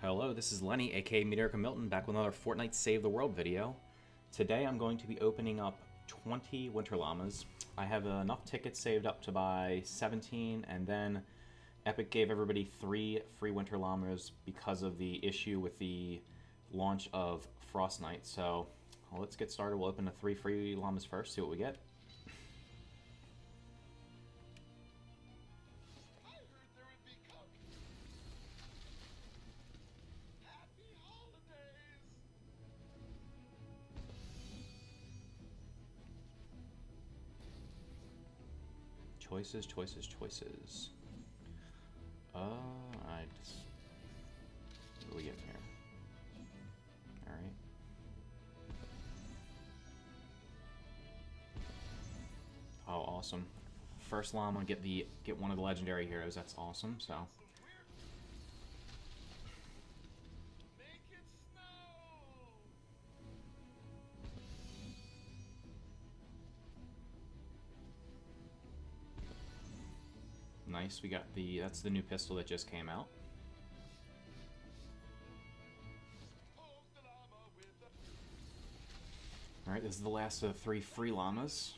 Hello, this is Lenny, aka Meteorica Milton, back with another Fortnite Save the World video. Today I'm going to be opening up 20 Winter Llamas. I have enough tickets saved up to buy 17, and then Epic gave everybody 3 free Winter Llamas because of the issue with the launch of Frostnite. So let's get started. We'll open the 3 free Llamas first, see what we get. Choices, choices, choices. I just... What are we getting here? Alright. Oh, awesome. First llama, get one of the legendary heroes. That's awesome, so... Nice, we got that's the new pistol that just came out. Alright, this is the last of 3 free llamas.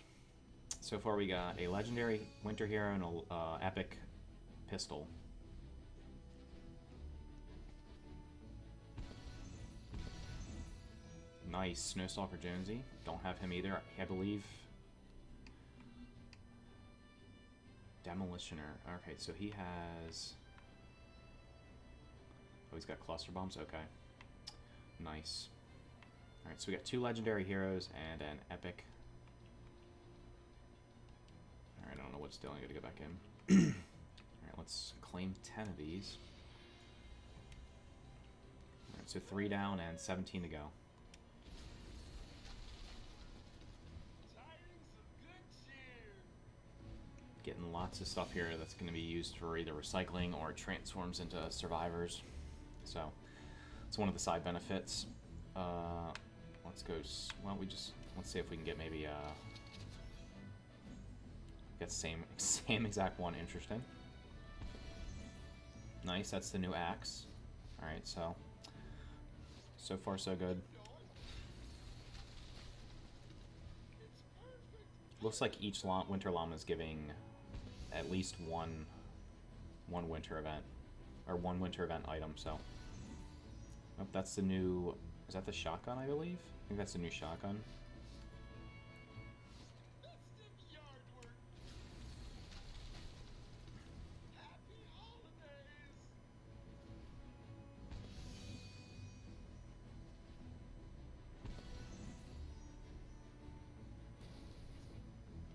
So far we got a legendary winter hero and a epic pistol. Nice, Snowstalker Jonesy. Don't have him either, I believe. Demolitioner. Okay, so he has... Oh, he's got cluster bombs? Okay. Nice. Alright, so we got 2 legendary heroes and an epic. Alright, I don't know what it's doing. I gotta go back in. Alright, let's claim 10 of these. Alright, so 3 down and 17 to go. Getting lots of stuff here that's going to be used for either recycling or transforms into survivors. So, it's one of the side benefits. Let's go, why don't we just, let's see if we can get maybe, get the same exact one. Interesting. Nice, that's the new axe. Alright, so far so good. Looks like each Winter Llama is giving at least one winter event, or one winter event item, so. Oh, that's the new, is that the shotgun, I believe? I think that's the new shotgun.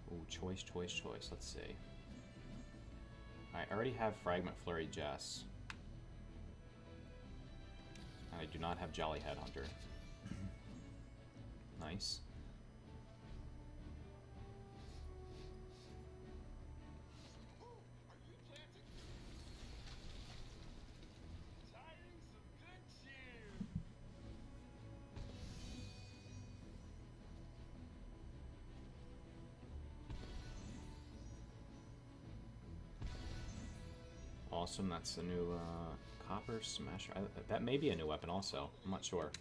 Ooh, choice, choice, choice, let's see. I already have Fragment Flurry Jess. And I do not have Jolly Headhunter. Nice. Awesome, that's the new Copper Smasher. That may be a new weapon also, I'm not sure.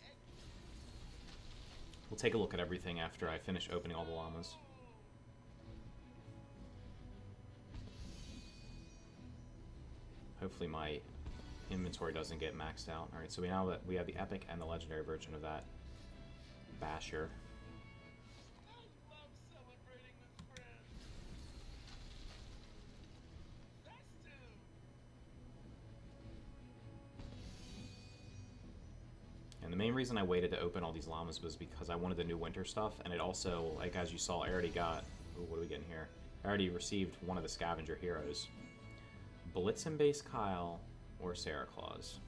We'll take a look at everything after I finish opening all the llamas. Hopefully my inventory doesn't get maxed out. Alright, so we have the epic and the legendary version of that Basher. And the main reason I waited to open all these llamas was because I wanted the new winter stuff, and it also, like as you saw, I already got... Ooh, what are we getting here? I already received one of the scavenger heroes. Blitzen Base Kyle or Sarah Claus.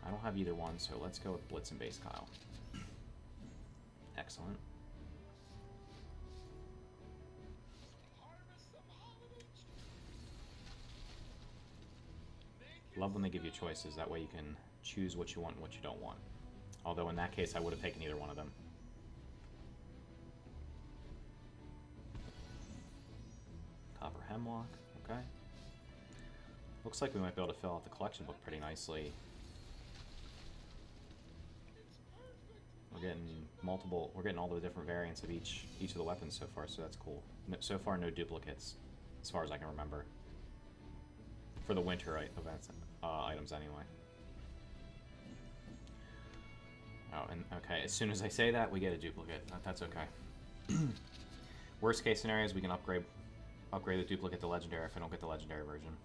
I don't have either one, so let's go with Blitzen Base Kyle. Excellent. Love when they give you choices, that way you can choose what you want and what you don't want. Although in that case, I would have taken either one of them. Copper Hemlock, okay. Looks like we might be able to fill out the collection book pretty nicely We're getting multiple. We're getting all the different variants of each of the weapons so far, so that's cool. So far, no duplicates, as far as I can remember. For the winter events, items anyway. Oh, and okay, as soon as I say that, we get a duplicate. That's okay. Worst case scenario is we can upgrade the duplicate to legendary if I don't get the legendary version.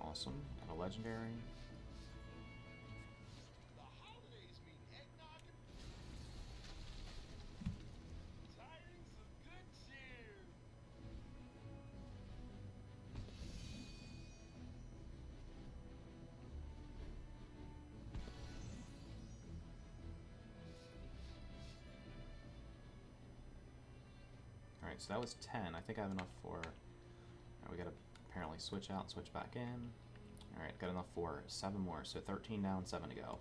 Awesome. Got a legendary. Alright, so that was 10. I think I have enough for... Right, we gotta apparently switch out and switch back in. Alright, got enough for 7 more, so 13 down, 7 to go.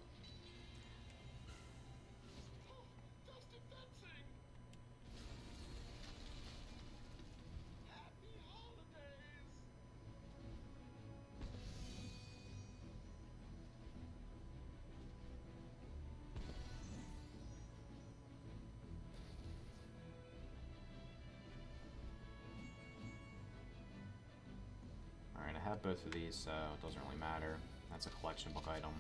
I have both of these, so it doesn't really matter. That's a collection book item.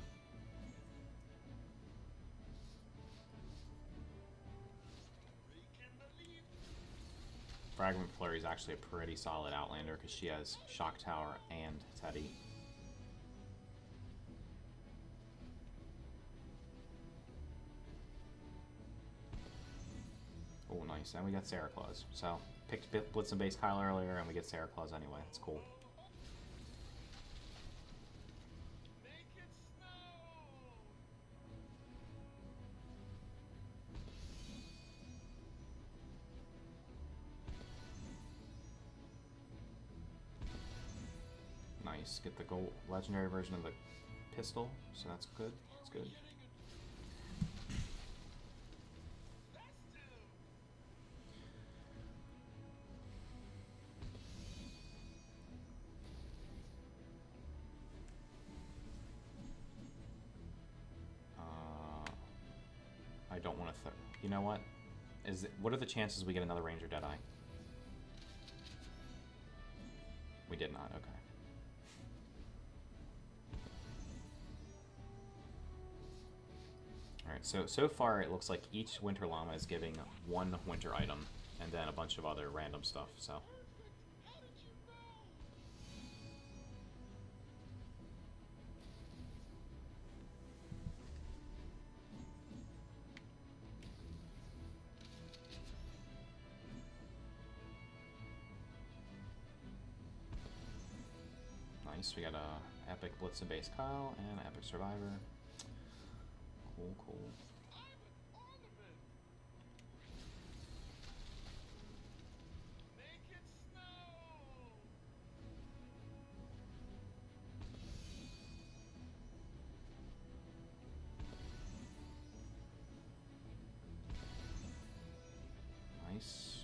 Fragment Flurry is actually a pretty solid Outlander because she has Shock Tower and Teddy. Oh, nice. And we got Sarah Claus. So, picked Blitz and Base Kyle earlier, and we get Sarah Claus anyway. It's cool. Nice. Get the gold legendary version of the pistol, so that's good. That's good. I don't want to. You know what? What are the chances we get another Ranger Deadeye? We did not. Okay. Alright, so far it looks like each Winter Llama is giving one winter item, and then a bunch of other random stuff, so... Nice, we got a Epic Blitz and Base Kyle, and an Epic Survivor. Cool, cool. Nice.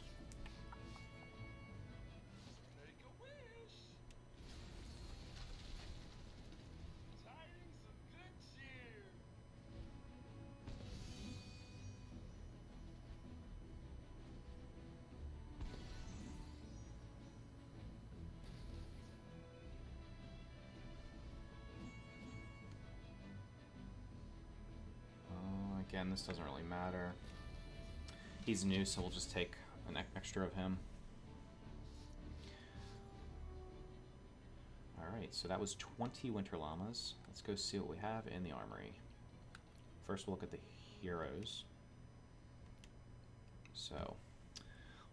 Again, this doesn't really matter. He's new, so we'll just take an extra of him. Alright, so that was 20 Winter Llamas. Let's go see what we have in the armory. First, we'll look at the heroes. So,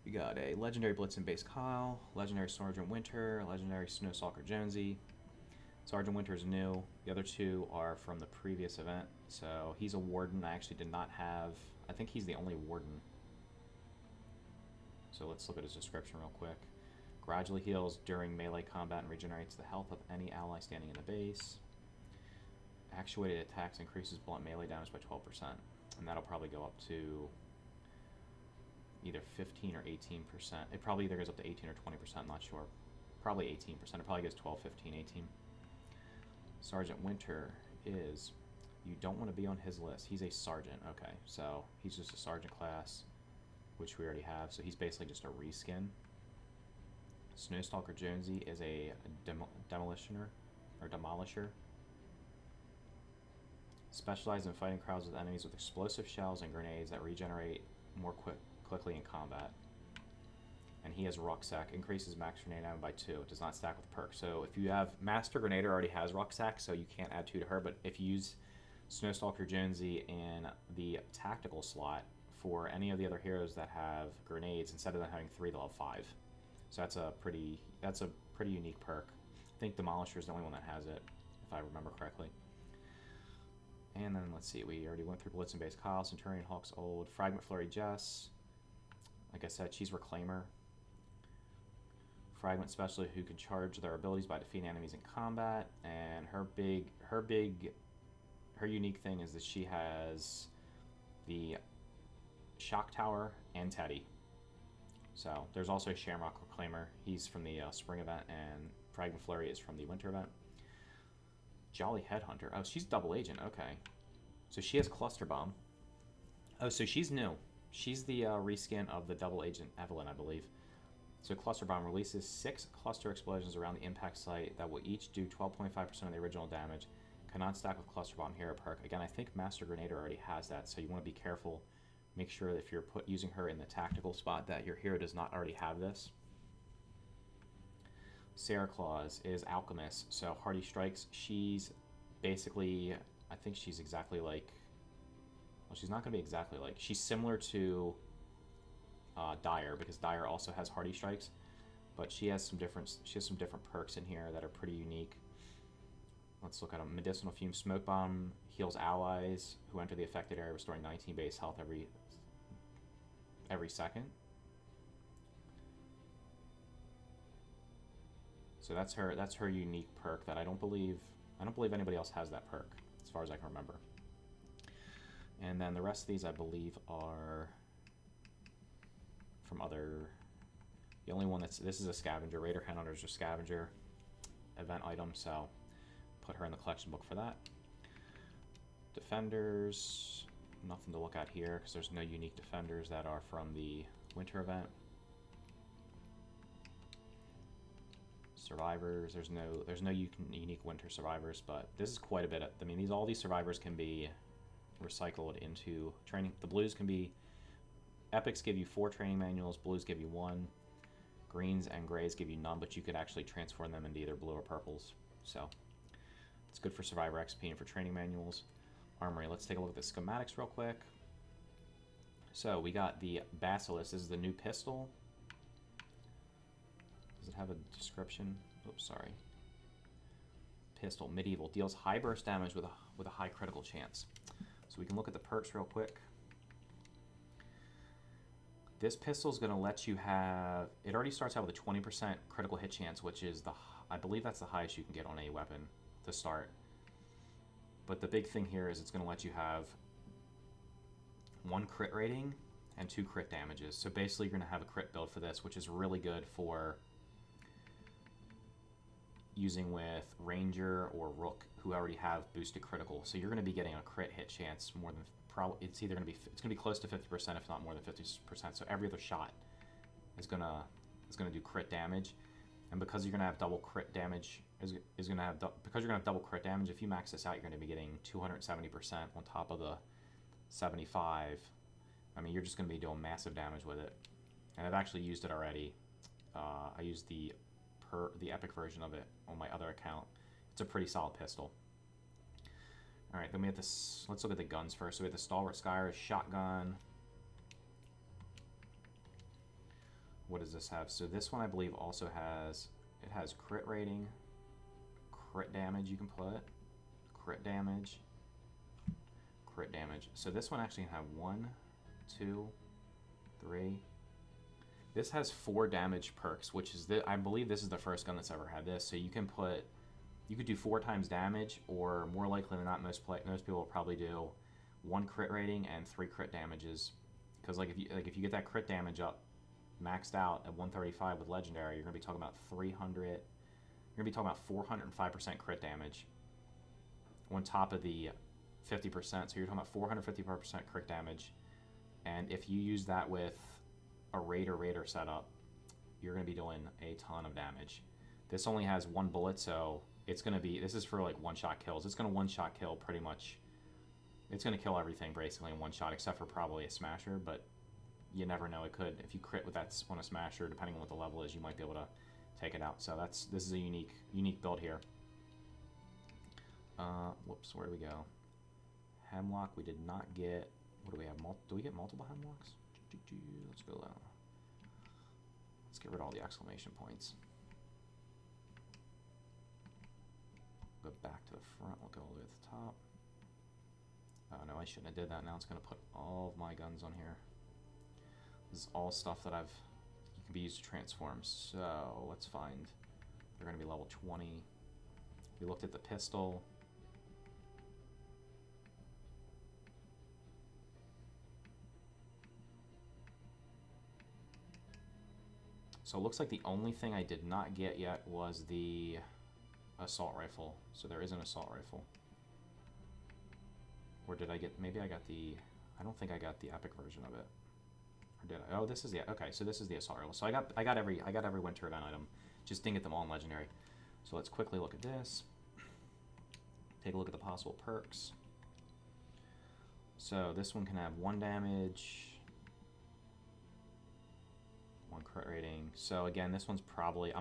we got a Legendary Blitz and Base Kyle, Legendary Sergeant Winter, Legendary Snowstalker Jonesy. Sergeant Winter is new. The other two are from the previous event. So he's a Warden. I actually did not have... I think he's the only Warden. So let's look at his description real quick. Gradually heals during melee combat and regenerates the health of any ally standing in the base. Actuated attacks increases blunt melee damage by 12%. And that'll probably go up to either 15 or 18%. It probably either goes up to 18 or 20%, I'm not sure. Probably 18%. It probably goes 12, 15, 18. Sergeant Winter is... You don't want to be on his list. He's a sergeant. Okay, so he's just a sergeant class, which we already have. So he's basically just a reskin. Snowstalker Jonesy is a demolisher. Specialized in fighting crowds with enemies with explosive shells and grenades that regenerate more quickly in combat. And he has Rucksack, increases max grenade ammo by 2. It does not stack with perks. So if you have Master Grenader already has Rucksack, so you can't add 2 to her. But if you use Snowstalker Jonesy in the tactical slot for any of the other heroes that have grenades, instead of them having 3, they'll have 5. So that's a pretty unique perk. I think Demolisher is the only one that has it, if I remember correctly. And then let's see, we already went through Blitzen Base Kyle, Centurion Hawk's Old, Fragment Flurry Jess. Like I said, she's Reclaimer. Fragment Specialist who can charge their abilities by defeating enemies in combat, and her unique thing is that she has the Shock Tower and Teddy. So there's also Shamrock Reclaimer. He's from the spring event, and Fragment Flurry is from the winter event. Jolly Headhunter. Oh, she's double agent. Okay. So she has Cluster Bomb. Oh, so she's new. She's the reskin of the double agent Evelyn, I believe. So Cluster Bomb releases 6 cluster explosions around the impact site that will each do 12.5% of the original damage. Cannot stack with Cluster Bomb hero perk. Again, I think Master Grenader already has that, so you want to be careful. Make sure that if you're using her in the tactical spot that your hero does not already have this. Sarah Claus is Alchemist, so Hardy Strikes. She's basically, I think she's exactly like, well, she's not going to be exactly like, she's similar to Dyer, because Dyer also has Hardy Strikes, but she has some different perks in here that are pretty unique. Let's look at them. Medicinal Fume Smoke Bomb heals allies who enter the affected area, restoring 19 base health every second. So that's her unique perk that I don't believe anybody else has that perk, as far as I can remember. And then the rest of these I believe are from other. The only one this is a scavenger. Raider Headhunter is a scavenger event item, so put her in the collection book for that. Defenders, nothing to look at here because there's no unique defenders that are from the winter event. Survivors, there's no unique winter survivors, but this is quite a bit. I mean, all these survivors can be recycled into training. The blues can be, epics give you 4 training manuals, blues give you 1, greens and grays give you none, but you could actually transform them into either blue or purples. So it's good for survivor XP and for training manuals. Armory, let's take a look at the schematics real quick. So we got the Basilisk. This is the new pistol. Does it have a description? Oops, sorry. Pistol, medieval, deals high burst damage with a high critical chance. So we can look at the perks real quick. This pistol is going to let you have, it already starts out with a 20% critical hit chance, which is I believe that's the highest you can get on a weapon to start. But the big thing here is it's going to let you have 1 crit rating and 2 crit damages. So basically you're going to have a crit build for this, which is really good for using with Ranger or Rook who already have boosted critical. So you're going to be getting a crit hit chance more than it's going to be close to 50%, if not more than 50%. So every other shot is going to do crit damage, and because you're going to have double crit damage, because you're going to have double crit damage. If you max this out, you're going to be getting 270% on top of the 75. I mean, you're just going to be doing massive damage with it. And I've actually used it already. I used the epic version of it on my other account. It's a pretty solid pistol. All right, then we have this. Let's look at the guns first. So we have the Stalwart Skyers shotgun. What does this have? So this one I believe also has, it has crit rating, crit damage you can put, crit damage, crit damage. So this one actually can have 1, 2, 3. This has 4 damage perks, which is I believe this is the first gun that's ever had this. So you can you could do 4 times damage, or more likely than not, most people will probably do 1 crit rating and 3 crit damages. Because like if you get that crit damage up maxed out at 135 with legendary, you're gonna be talking about 300. You're gonna be talking about 405% crit damage on top of the 50%. So you're talking about 450% crit damage, and if you use that with a Raider setup, you're gonna be doing a ton of damage. This only has 1 bullet, so it's gonna be, this is for like one-shot kills. It's gonna one-shot kill pretty much. It's gonna kill everything basically in one shot, except for probably a smasher, but you never know, it could. If you crit with that on a smasher, depending on what the level is, you might be able to take it out. So this is a unique build here. Whoops, where do we go? Hemlock, we did not get. What do we have? Do we get multiple hemlocks? Let's go. Let's get rid of all the exclamation points. Go back to the front. We'll go all the way to the top. Oh no, I shouldn't have did that. Now it's going to put all of my guns on here. This is all stuff that can be used to transform. So let's find. They're going to be level 20. We looked at the pistol. So it looks like the only thing I did not get yet was the assault rifle. So there is an assault rifle. Or did I get, maybe I got the, I don't think I got the epic version of it. Or did I? Oh, this is the, okay, so this is the assault rifle. So I got every winter event item. Just didn't get them all in legendary. So let's quickly look at this. Take a look at the possible perks. So this one can have 1 damage, 1 crit rating. So again, this one's probably,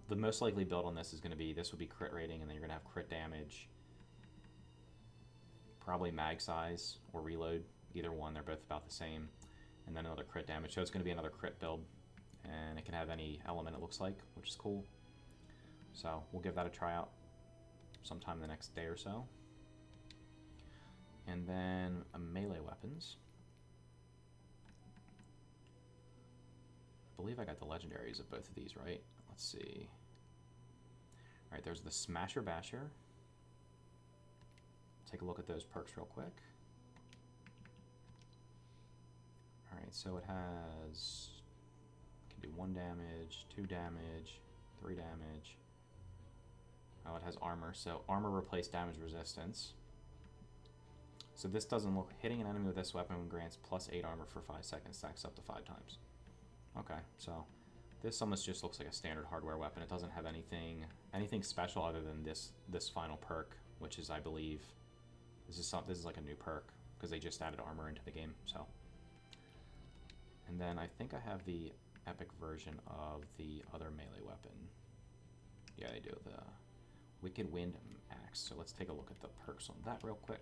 the most likely build on this is going to be, this would be crit rating, and then you're going to have crit damage. Probably mag size or reload, either one, they're both about the same. And then another crit damage, so it's going to be another crit build. And it can have any element it looks like, which is cool. So we'll give that a try out sometime the next day or so. And then melee weapons. I believe I got the legendaries of both of these, right? Let's see. Alright, there's the Smasher Basher. Take a look at those perks real quick. Alright, so it has, can do 1 damage, 2 damage, 3 damage. Oh, it has armor. So armor replace damage resistance. So this doesn't look, hitting an enemy with this weapon grants +8 armor for 5 seconds, stacks up to 5 times. Okay, so this almost just looks like a standard hardware weapon. It doesn't have anything special other than this final perk, which is, I believe, this is like a new perk because they just added armor into the game. So, and then I think I have the epic version of the other melee weapon. Yeah, they do, the Wicked Wind Axe. So let's take a look at the perks on that real quick.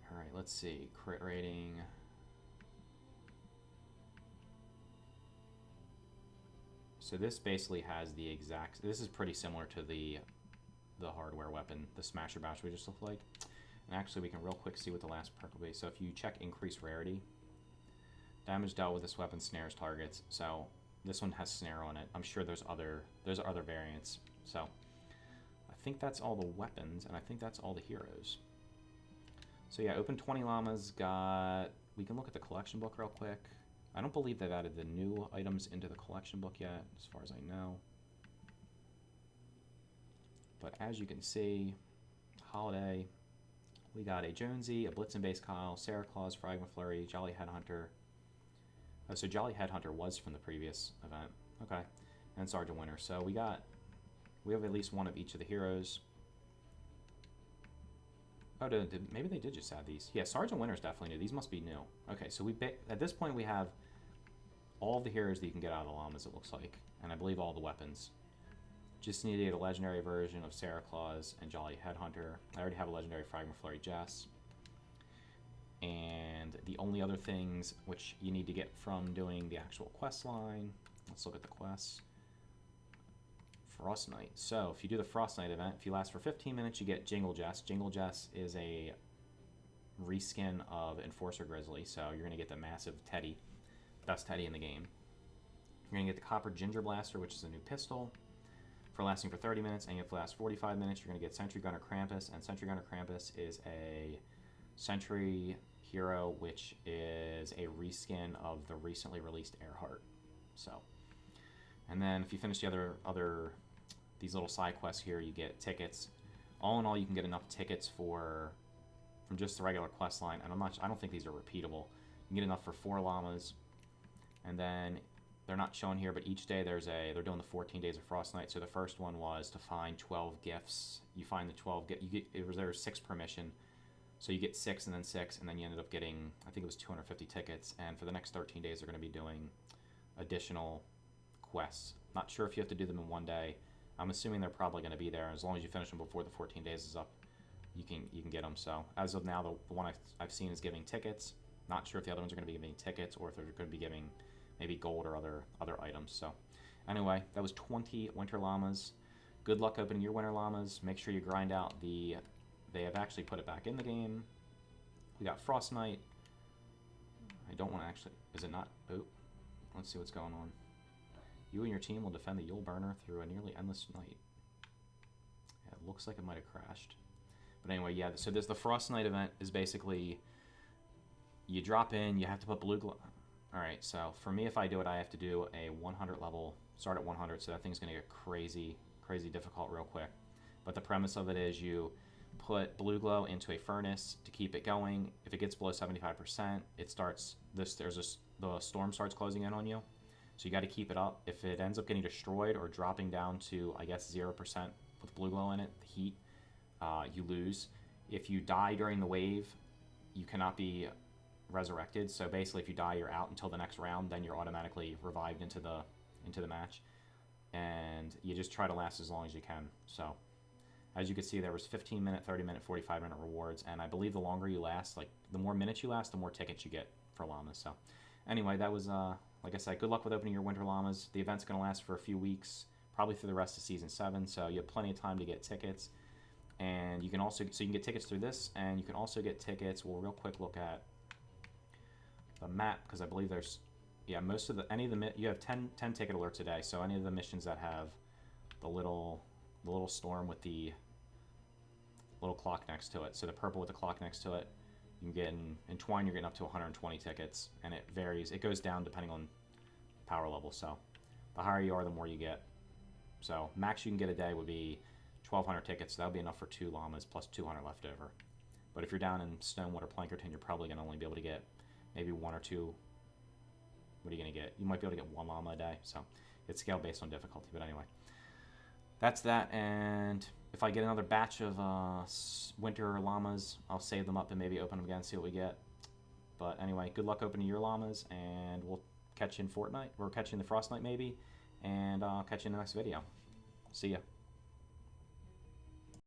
All right, let's see, crit rating. So this basically has the exact, this is pretty similar to the hardware weapon, the Smasher Bash we just looked like. And actually we can real quick see what the last perk will be. So if you check increase rarity, damage dealt with this weapon snares targets. So this one has snare on it. I'm sure there's other variants. So I think that's all the weapons, and I think that's all the heroes. So yeah, open 20 llamas, we can look at the collection book real quick. I don't believe they've added the new items into the collection book yet, as far as I know. But as you can see, Holiday, we got a Jonesy, a Blitzen Base Kyle, Sarah Claus, Fragment Flurry, Jolly Headhunter. Oh, so Jolly Headhunter was from the previous event. Okay. And Sergeant Winter. So we have at least one of each of the heroes. Oh, maybe they did just add these. Yeah, Sergeant Winter's definitely new. These must be new. Okay, so at this point we have all of the heroes that you can get out of the llamas, it looks like. And I believe all the weapons. Just need to get a legendary version of Sarah Claus and Jolly Headhunter. I already have a legendary Fragment Flurry Jess. And the only other things which you need to get from doing the actual quest line, let's look at the quests. Frostnite. So if you do the Frostnite event, if you last for 15 minutes, you get Jingle Jess. Jingle Jess is a reskin of Enforcer Grizzly, so you're going to get the massive Teddy, best Teddy in the game. You're going to get the Copper Ginger Blaster, which is a new pistol. for lasting for 30 minutes, and if it lasts 45 minutes, you're going to get Sentry Gunner Krampus, and Sentry Gunner Krampus is a Sentry hero, which is a reskin of the recently released Earhart. So, and then if you finish the other these little side quests here, you get tickets. All in all, you can get enough tickets from just the regular quest line, and I don't think these are repeatable. You can get enough for 4 llamas, and then they're not shown here, but each day they're doing the 14 days of Frostnite. So the first one was to find 12 gifts. You find the 12 there were 6 per mission. So you get 6 and then 6, and then you ended up getting, I think it was 250 tickets. And for the next 13 days, they're going to be doing additional quests. Not sure if you have to do them in one day. I'm assuming they're probably going to be there. As long as you finish them before the 14 days is up, you can get them. So as of now, the one I've seen is giving tickets. Not sure if the other ones are going to be giving tickets or if they're going to be giving maybe gold or other items. So anyway, that was 20 Winter Llamas. Good luck opening your Winter Llamas. Make sure you grind out the... They have actually put it back in the game. We got Frostnite. I don't want to actually... Is it not? Oh. Let's see what's going on. You and your team will defend the Yule Burner through a nearly endless night. Yeah, it looks like it might have crashed. But anyway, yeah, so the Frostnite event is basically... You drop in, you have to put blue glow... Alright, so for me, if I do it, I have to do a 100 level, start at 100, so that thing's going to get crazy difficult real quick. But the premise of it is you put blue glow into a furnace to keep it going. If it gets below 75%, it starts, the storm starts closing in on you. So you got to keep it up. If it ends up getting destroyed or dropping down to, I guess, 0% with blue glow in it, the heat, you lose. If you die during the wave, you cannot be resurrected. So basically, if you die, you're out until the next round. Then you're automatically revived into the match, and you just try to last as long as you can. So, as you can see, there was 15-minute, 30-minute, 45-minute rewards, and I believe the longer you last, like the more minutes you last, the more tickets you get for llamas. So, anyway, that was like I said, good luck with opening your Winter Llamas. The event's going to last for a few weeks, probably through the rest of Season 7. So you have plenty of time to get tickets, and you can also you can get tickets through this, and you can also get tickets. We'll real quick look at the map, because I believe there's, yeah, most of you have 10 ticket alerts a day, so any of the missions that have the little storm with the little clock next to it, so the purple with the clock next to it, you can get in Twine, you're getting up to 120 tickets, and it varies, it goes down depending on power level. So the higher you are, the more you get. So max you can get a day would be 1,200 tickets, so that would be enough for 2 llamas plus 200 left over. But if you're down in Stonewood or Plankerton, you're probably going to only be able to get maybe 1 or 2. What are you going to get? You might be able to get 1 llama a day. So it's scaled based on difficulty. But anyway, that's that. And if I get another batch of Winter Llamas, I'll save them up and maybe open them again, see what we get. But anyway, good luck opening your llamas, and we'll catch you in Fortnite. We're catching the Frostnite maybe, and I'll catch you in the next video. See ya.